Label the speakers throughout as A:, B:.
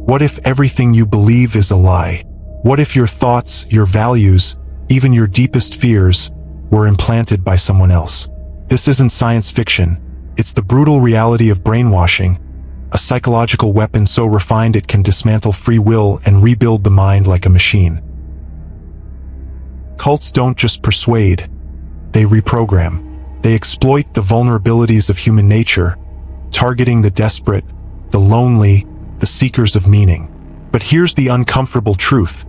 A: What if everything you believe is a lie? What if your thoughts, your values, even your deepest fears were implanted by someone else? This isn't science fiction. It's the brutal reality of brainwashing, a psychological weapon so refined it can dismantle free will and rebuild the mind like a machine. Cults don't just persuade, they reprogram. They exploit the vulnerabilities of human nature, targeting the desperate, the lonely, the seekers of meaning. But here's the uncomfortable truth.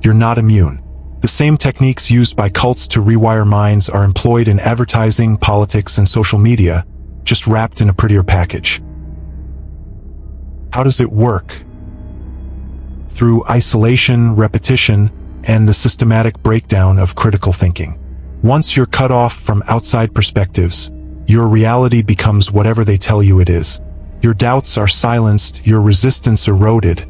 A: You're not immune. The same techniques used by cults to rewire minds are employed in advertising, politics, and social media, just wrapped in a prettier package. How does it work? Through isolation, repetition, and the systematic breakdown of critical thinking. Once you're cut off from outside perspectives, your reality becomes whatever they tell you it is. Your doubts are silenced, your resistance eroded,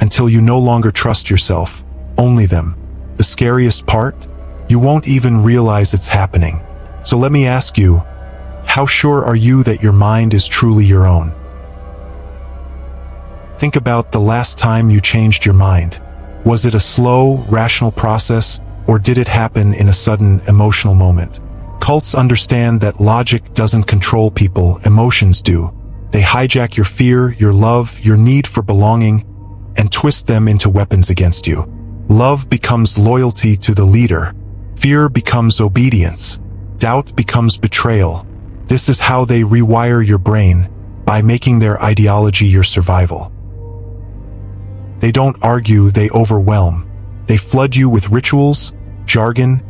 A: until you no longer trust yourself, only them. The scariest part? You won't even realize it's happening. So let me ask you, how sure are you that your mind is truly your own? Think about the last time you changed your mind. Was it a slow, rational process, or did it happen in a sudden, emotional moment? Cults understand that logic doesn't control people, emotions do. They hijack your fear, your love, your need for belonging, and twist them into weapons against you. Love becomes loyalty to the leader. Fear becomes obedience. Doubt becomes betrayal. This is how they rewire your brain, by making their ideology your survival. They don't argue, they overwhelm. They flood you with rituals, jargon,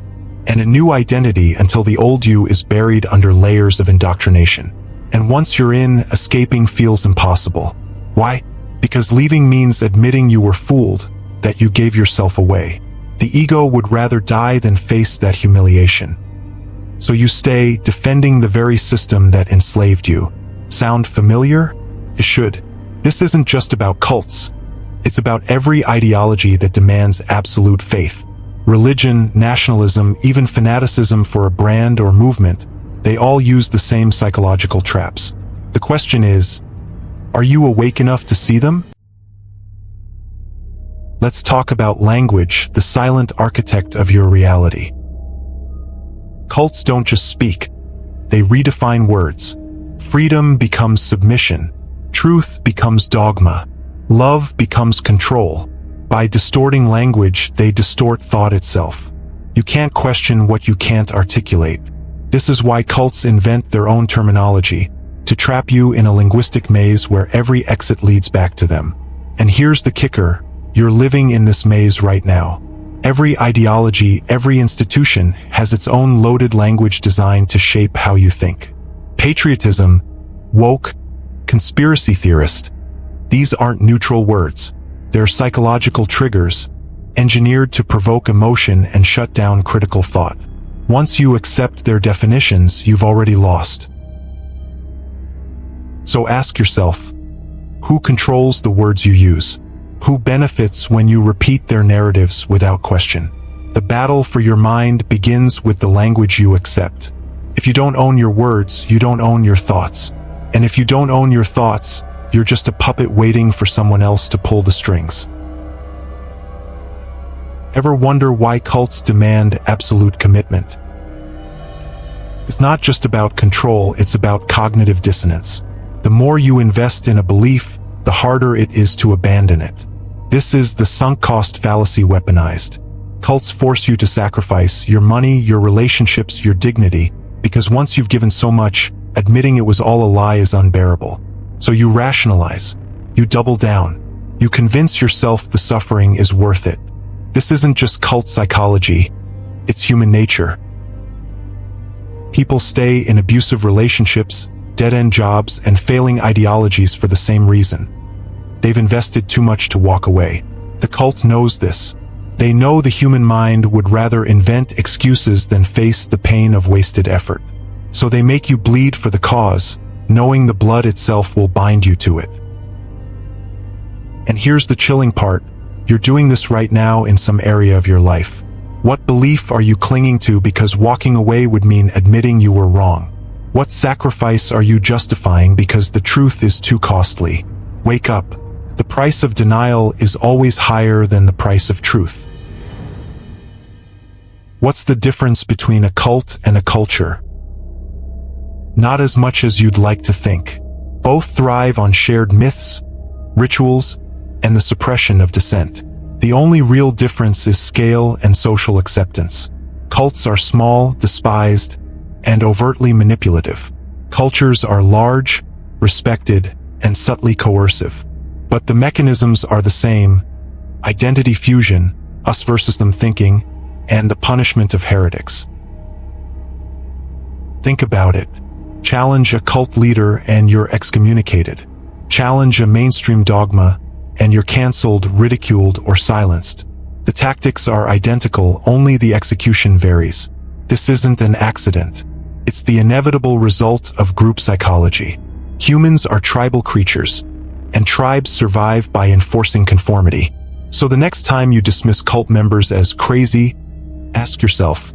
A: and a new identity until the old you is buried under layers of indoctrination. And once you're in, escaping feels impossible. Why? Because leaving means admitting you were fooled, that you gave yourself away. The ego would rather die than face that humiliation. So you stay, defending the very system that enslaved you. Sound familiar? It should. This isn't just about cults. It's about every ideology that demands absolute faith. Religion, nationalism, even fanaticism for a brand or movement, they all use the same psychological traps. The question is, are you awake enough to see them? Let's talk about language, the silent architect of your reality. Cults don't just speak, they redefine words. Freedom becomes submission. Truth becomes dogma. Love becomes control. By distorting language, they distort thought itself. You can't question what you can't articulate. This is why cults invent their own terminology, to trap you in a linguistic maze where every exit leads back to them. And here's the kicker, you're living in this maze right now. Every ideology, every institution has its own loaded language designed to shape how you think. Patriotism, woke, conspiracy theorist. These aren't neutral words. They're psychological triggers, engineered to provoke emotion and shut down critical thought. Once you accept their definitions, you've already lost. So ask yourself, who controls the words you use? Who benefits when you repeat their narratives without question? The battle for your mind begins with the language you accept. If you don't own your words, you don't own your thoughts. And if you don't own your thoughts, you're just a puppet waiting for someone else to pull the strings. Ever wonder why cults demand absolute commitment? It's not just about control, it's about cognitive dissonance. The more you invest in a belief, the harder it is to abandon it. This is the sunk cost fallacy weaponized. Cults force you to sacrifice your money, your relationships, your dignity, because once you've given so much, admitting it was all a lie is unbearable. So you rationalize, you double down, you convince yourself the suffering is worth it. This isn't just cult psychology, it's human nature. People stay in abusive relationships, dead-end jobs, and failing ideologies for the same reason. They've invested too much to walk away. The cult knows this. They know the human mind would rather invent excuses than face the pain of wasted effort. So they make you bleed for the cause, knowing the blood itself will bind you to it. And here's the chilling part. You're doing this right now in some area of your life. What belief are you clinging to because walking away would mean admitting you were wrong? What sacrifice are you justifying because the truth is too costly? Wake up. The price of denial is always higher than the price of truth. What's the difference between a cult and a culture? Not as much as you'd like to think. Both thrive on shared myths, rituals, and the suppression of dissent. The only real difference is scale and social acceptance. Cults are small, despised, and overtly manipulative. Cultures are large, respected, and subtly coercive. But the mechanisms are the same: identity fusion, us versus them thinking, and the punishment of heretics. Think about it. Challenge a cult leader and you're excommunicated. Challenge a mainstream dogma and you're cancelled, ridiculed, or silenced. The tactics are identical, only the execution varies. This isn't an accident. It's the inevitable result of group psychology. Humans are tribal creatures, and tribes survive by enforcing conformity. So the next time you dismiss cult members as crazy, ask yourself,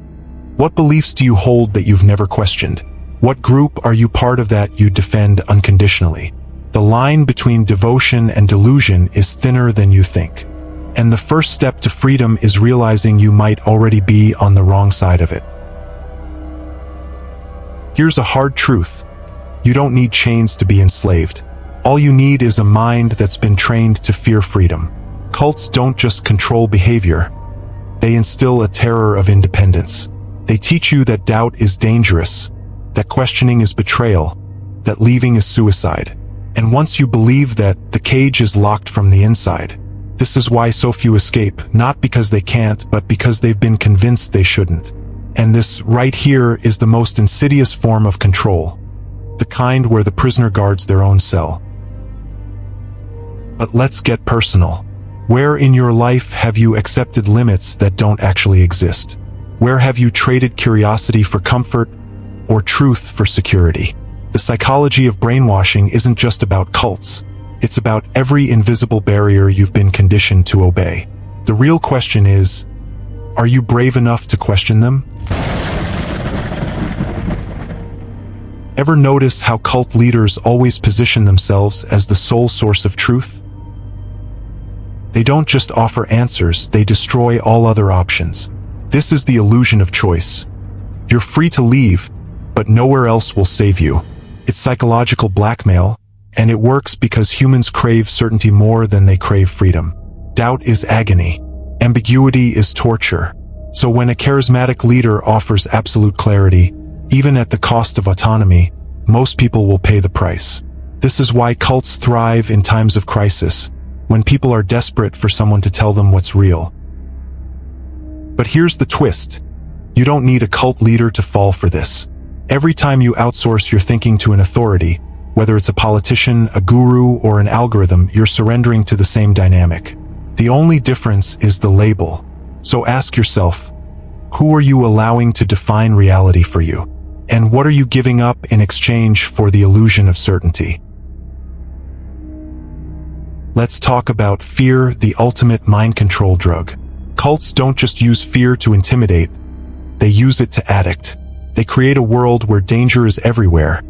A: what beliefs do you hold that you've never questioned? What group are you part of that you defend unconditionally? The line between devotion and delusion is thinner than you think. And the first step to freedom is realizing you might already be on the wrong side of it. Here's a hard truth. You don't need chains to be enslaved. All you need is a mind that's been trained to fear freedom. Cults don't just control behavior. They instill a terror of independence. They teach you that doubt is dangerous, that questioning is betrayal, that leaving is suicide. And once you believe that, the cage is locked from the inside. This is why so few escape, not because they can't, but because they've been convinced they shouldn't. And this right here is the most insidious form of control, the kind where the prisoner guards their own cell. But let's get personal. Where in your life have you accepted limits that don't actually exist? Where have you traded curiosity for comfort or truth for security? The psychology of brainwashing isn't just about cults. It's about every invisible barrier you've been conditioned to obey. The real question is, are you brave enough to question them? Ever notice how cult leaders always position themselves as the sole source of truth? They don't just offer answers, they destroy all other options. This is the illusion of choice. You're free to leave, but nowhere else will save you. It's psychological blackmail, and it works because humans crave certainty more than they crave freedom. Doubt is agony. Ambiguity is torture. So when a charismatic leader offers absolute clarity, even at the cost of autonomy, most people will pay the price. This is why cults thrive in times of crisis, when people are desperate for someone to tell them what's real. But here's the twist. You don't need a cult leader to fall for this. Every time you outsource your thinking to an authority, whether it's a politician, a guru, or an algorithm, you're surrendering to the same dynamic. The only difference is the label. So ask yourself, who are you allowing to define reality for you? And what are you giving up in exchange for the illusion of certainty? Let's talk about fear, the ultimate mind control drug. Cults don't just use fear to intimidate, they use it to addict. They create a world where danger is everywhere,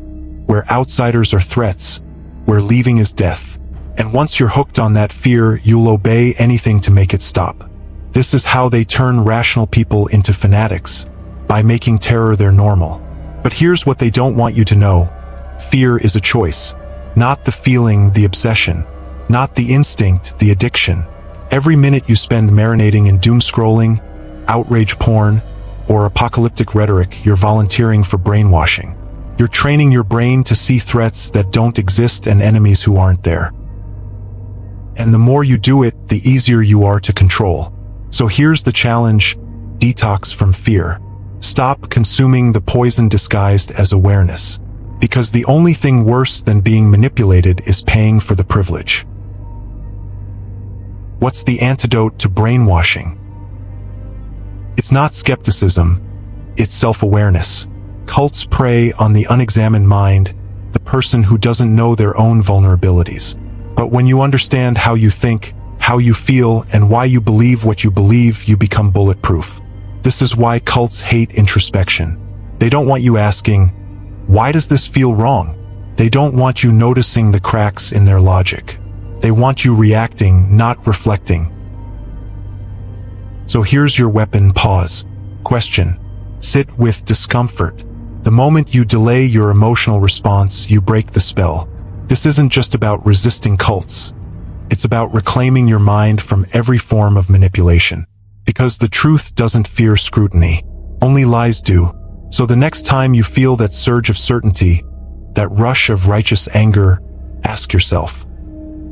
A: where outsiders are threats, where leaving is death. And once you're hooked on that fear, you'll obey anything to make it stop. This is how they turn rational people into fanatics, by making terror their normal. But here's what they don't want you to know. Fear is a choice, not the feeling, the obsession, not the instinct, the addiction. Every minute you spend marinating in doom scrolling, outrage porn, or apocalyptic rhetoric, you're volunteering for brainwashing. You're training your brain to see threats that don't exist and enemies who aren't there. And the more you do it, the easier you are to control. So here's the challenge: detox from fear. Stop consuming the poison disguised as awareness. Because the only thing worse than being manipulated is paying for the privilege. What's the antidote to brainwashing? It's not skepticism, it's self-awareness. Cults prey on the unexamined mind, the person who doesn't know their own vulnerabilities. But when you understand how you think, how you feel, and why you believe what you believe, you become bulletproof. This is why cults hate introspection. They don't want you asking, why does this feel wrong? They don't want you noticing the cracks in their logic. They want you reacting, not reflecting. So here's your weapon: pause. Question. Sit with discomfort. The moment you delay your emotional response, you break the spell. This isn't just about resisting cults. It's about reclaiming your mind from every form of manipulation. Because the truth doesn't fear scrutiny. Only lies do. So the next time you feel that surge of certainty, that rush of righteous anger, ask yourself,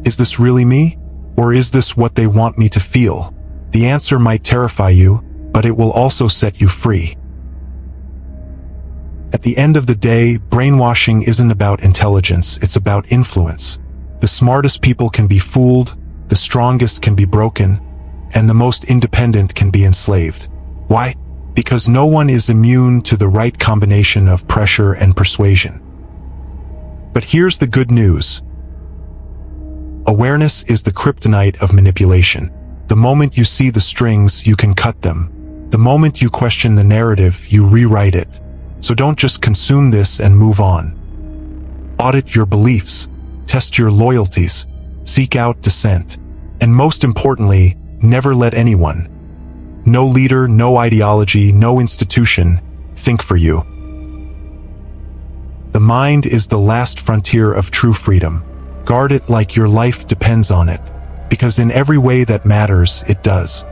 A: is this really me? Or is this what they want me to feel? The answer might terrify you, but it will also set you free. At the end of the day, brainwashing isn't about intelligence, it's about influence. The smartest people can be fooled, the strongest can be broken, and the most independent can be enslaved. Why? Because no one is immune to the right combination of pressure and persuasion. But here's the good news. Awareness is the kryptonite of manipulation. The moment you see the strings, you can cut them. The moment you question the narrative, you rewrite it. So don't just consume this and move on. Audit your beliefs, test your loyalties, seek out dissent, and most importantly, never let anyone, no leader, no ideology, no institution, think for you. The mind is the last frontier of true freedom. Guard it like your life depends on it, because in every way that matters, it does.